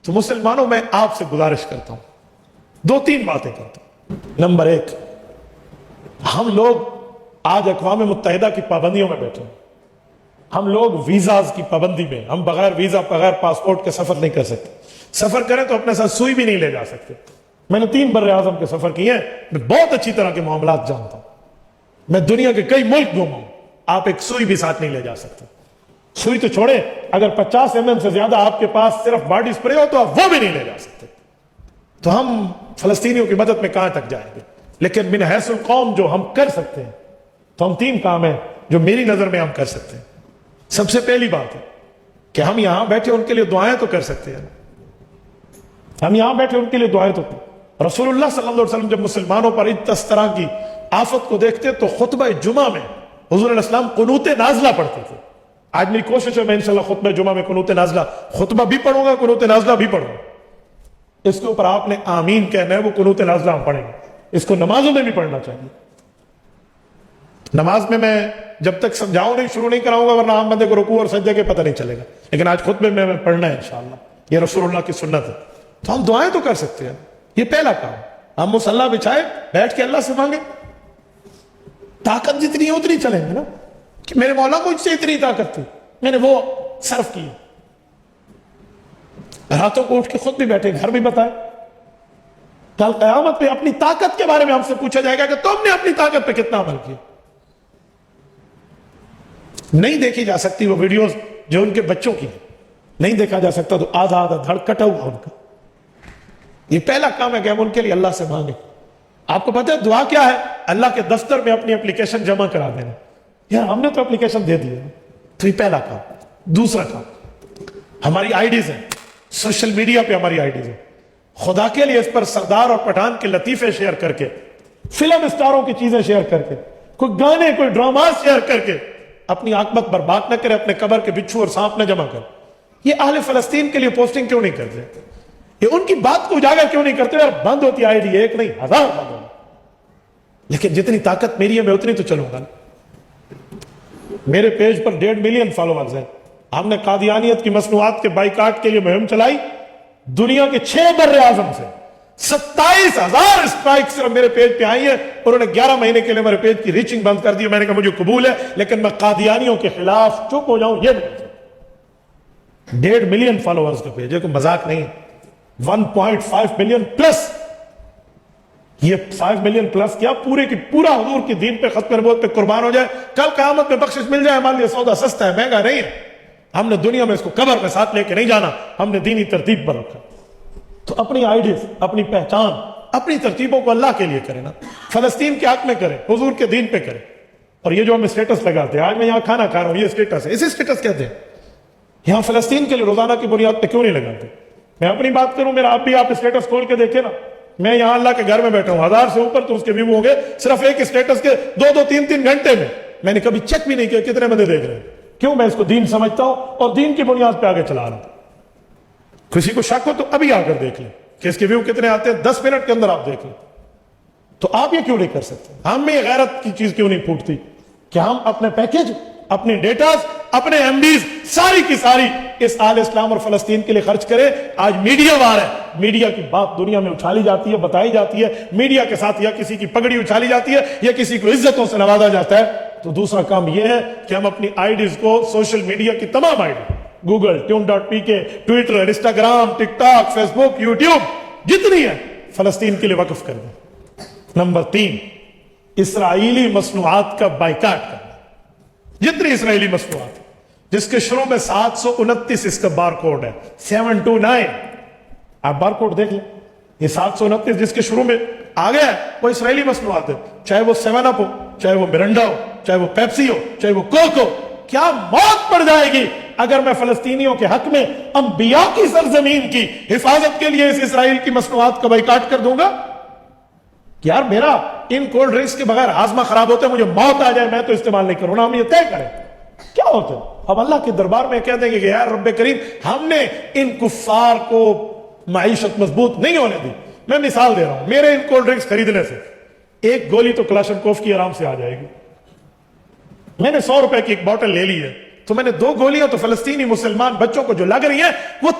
تو مسلمانوں میں آپ سے گزارش کرتا ہوں، دو تین باتیں کرتا ہوں۔ نمبر ایک، ہم لوگ آج اقوام متحدہ کی پابندیوں میں بیٹھے ہیں، ہم لوگ ویزاز کی پابندی میں، ہم بغیر ویزا بغیر پاسپورٹ کے سفر نہیں کر سکتے، سفر کریں تو اپنے ساتھ سوئی بھی نہیں لے جا سکتے۔ میں نے 3 بر اعظم کے سفر کیے ہیں، میں بہت اچھی طرح کے معاملات جانتا ہوں، میں دنیا کے کئی ملک گھوما ہوں، آپ ایک سوئی بھی ساتھ نہیں لے جا سکتے۔ سوئی تو چھوڑے، اگر 50 mm سے زیادہ آپ کے پاس صرف باڈی سپرے ہو تو آپ وہ بھی نہیں لے جا سکتے۔ تو ہم فلسطینیوں کی مدد میں کہاں تک جائیں گے؟ لیکن من حیث القوم جو ہم کر سکتے ہیں، تو ہم 3 کام ہیں جو میری نظر میں ہم کر سکتے ہیں۔ سب سے پہلی بات ہے کہ ہم یہاں بیٹھے ان کے لیے دعائیں تو کر سکتے ہیں، ہم یہاں بیٹھے ان کے لیے دعائیں تو کریں۔ رسول اللہ صلی اللہ علیہ وسلم جب مسلمانوں پر اس طرح کی آفت کو دیکھتے تو خطبہ جمعہ میں حضور علیہ السلام قنوت نازلہ پڑھتے تھے۔ آج میری کوشش ہے میں انشاءاللہ خطبہ جمعہ میں قنوت نازلہ خطبہ بھی پڑھوں گا، قنوت نازلہ بھی پڑھوں گا۔ اس کے اوپر آپ نے آمین کہنا ہے، وہ قنوت نازلہ ہم پڑھیں گے۔ اس کو نمازوں میں بھی پڑھنا چاہیے۔ نماز میں جب تک سمجھاؤں نہیں، شروع نہیں کراؤں گا، ورنہ عام بندے کو رکوع اور سجدے کے پتہ نہیں چلے گا۔ لیکن آج خطبے میں پڑھنا ہے انشاءاللہ، یہ رسول اللہ کی سنت ہے۔ تو ہم دعائیں تو کر سکتے ہیں، یہ پہلا کام۔ ہم مصلی بچھائے بیٹھ کے اللہ سے مانگے، طاقت جتنی ہے اتنی چلیں گے نا، کہ میرے مولا مجھ سے اتنی طاقت تھی، میں نے وہ صرف کی۔ راتوں کو اٹھ کے خود بھی بیٹھے، گھر بھی بتائے۔ کل قیامت پہ اپنی طاقت کے بارے میں ہم سے پوچھا جائے گا کہ تم نے اپنی طاقت پہ کتنا عمل کیا۔ نہیں دیکھی جا سکتی وہ ویڈیوز جو ان کے بچوں کی ہیں، نہیں دیکھا جا سکتا، تو آدھا آدھا دھڑ کٹا ہوا ان کا۔ یہ پہلا کام ہے کہ ہم ان کے لیے اللہ سے مانگیں۔ آپ کو پتہ ہے دعا کیا ہے؟ اللہ کے دفتر میں اپنی اپلیکیشن جمع کرا دینا۔ یار ہم نے تو اپلیکیشن دے دی ہے، تو یہ پہلا کام۔ دوسرا کام، ہماری آئی ڈیز ہیں، سوشل میڈیا پہ ہماری آئی ڈیز ہیں، خدا کے لیے اس پر سردار اور پٹھان کے لطیفے شیئر کر کے، فلم اسٹاروں کی چیزیں شیئر کر کے، کوئی گانے کوئی ڈراماز شیئر کر کے اپنی عاقبت برباد نہ کرے، اپنے قبر کے بچھو اور سانپ نہ جمع کرے۔ یہ اہل فلسطین کے لیے پوسٹنگ کیوں نہیں کرتے؟ یہ ان کی بات کو اجاگر کیوں نہیں کرتے؟ یار بند ہوتی آئی ڈی، ایک نہیں 1000 بند ہوتی، لیکن جتنی طاقت میری ہے میں اتنی تو چلوں گا۔ میرے پیج پر 1.5 ملین فالوورز ہیں۔ ہم نے قادیانیت کی مصنوعات کے بائیکاٹ کے لیے مہم چلائی، دنیا کے 6 بر اعظم سے 27,000 اسٹرائک صرف میرے پیج پہ آئی ہے، انہوں نے 11 مہینے کے لیے میرے پیج کی ریچنگ بند کر دی۔ میں نے کہا مجھے قبول ہے، لیکن میں قادیانیوں کے خلاف چپ ہو جاؤں یہ نہیں۔ 1.5 ملین فالوورز کا پیج ہے، کوئی مذاق نہیں۔ 1.5 ملین پلس، یہ 5 ملین پلس کیا پورے کی پورا حضور کی دین پہ، ختم نبوت پہ قربان ہو جائے، کل قیامت میں بخشش مل جائے۔ ہمارے لیے سودا سستا ہے، مہنگا نہیں ہے۔ ہم نے دنیا میں اس کو قبر میں ساتھ لے کے نہیں جانا، ہم نے دینی ترتیب پر رکھا۔ تو اپنی آئیڈیز، اپنی پہچان، اپنی ترتیبوں کو اللہ کے لیے کریں نا، فلسطین کے حق میں کریں، حضور کے دین پہ کریں۔ اور یہ جو ہم اسٹیٹس لگاتے ہیں، آج میں یہاں کھانا کھا رہا ہوں، یہ اسٹیٹس ہے، اسے اسٹیٹس کہتے ہیں۔ یہاں فلسطین کے لیے روزانہ کی بنیاد پہ کیوں نہیں لگاتے؟ میں اپنی بات کروں، میرا آپ بھی آپ اسٹیٹس کھول کے دیکھیں نا، میں یہاں اللہ کے گھر میں بیٹھا ہوں، 1000 سے اوپر تو اس کے ویو ہوں گے صرف ایک اسٹیٹس کے 2-2 3-3 گھنٹے میں۔ میں نے کبھی چیک بھی نہیں کیا کتنے بندے دیکھ رہے ہیں۔ کیوں؟ میں اس کو دین سمجھتا ہوں اور دین کی بنیاد پہ آگے چلا رہا ہوں۔ کسی کو شک ہو تو ابھی آ کر دیکھ لیں کہ اس کے ویو کتنے آتے ہیں، 10 منٹ کے اندر آپ دیکھ لیں۔ تو آپ یہ کیوں نہیں کر سکتے؟ ہم میں یہ غیرت کی چیز کیوں نہیں پھوٹتی کہ ہم اپنے پیکج، اپنے ڈیٹاز، اپنے ایم ڈیز ساری کی ساری اس آل اسلام اور فلسطین کے لیے خرچ کریں؟ آج میڈیا وار ہے، میڈیا کی بات دنیا میں اچھالی جاتی ہے، بتائی جاتی ہے، میڈیا کے ساتھ یا کسی کی پگڑی اچھالی جاتی ہے یا کسی کو عزتوں سے نوازا جاتا ہے۔ تو دوسرا کام یہ ہے کہ ہم اپنی آئی ڈیز کو، سوشل میڈیا کی تمام ID, Google, tune.pk، Twitter, Instagram, TikTok, Facebook, YouTube, جتنی ہے فلسطین کے لیے وقف کر دیں۔ نمبر 3، اسرائیلی مصنوعات کا بائیکاٹ کرنا۔ جتنی اسرائیلی مصنوعات، جس کے شروع میں 729 اس کا بار کوڈ ہے، 729، آپ بار کوڈ دیکھ لیں، یہ 729 جس کے شروع میں آ گیا ہے وہ اسرائیلی مصنوعات ہے، چاہے وہ 7 اپ ہو، چاہے وہ مرنڈا ہو، چاہے وہ پیپسی ہو، چاہے وہ کوک ہو۔ کیا موت پڑ جائے گی اگر میں فلسطینیوں کے حق میں انبیاء کی سرزمین کی حفاظت کے لیے اس اسرائیل کی مصنوعات کا بائیکاٹ کر دوں گا؟ یار میرا ان کولڈ ڈرنکس کے بغیر ہاضمہ خراب ہوتا ہے، مجھے موت آ جائے میں تو استعمال نہیں کروں نا، ہم یہ طے کریں کیا ہوتا ہے؟ اب اللہ کے دربار میں کہہ دیں گے کہ یار رب کریم ہم نے ان کفار کو معیشت مضبوط نہیں ہونے دی۔ میں مثال دے رہا ہوں، میرے ان کولڈ ڈرنکس خریدنے سے ایک گولی تو کلاشنکوف کی آرام سے آ جائے گی۔ میں نے 100 روپے کی ایک بوٹل لے لی ہے، تو میں نے 2 گولیاں تو فلسطینی مسلمان بچوں کو جو لگ رہی ہیں وہ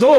2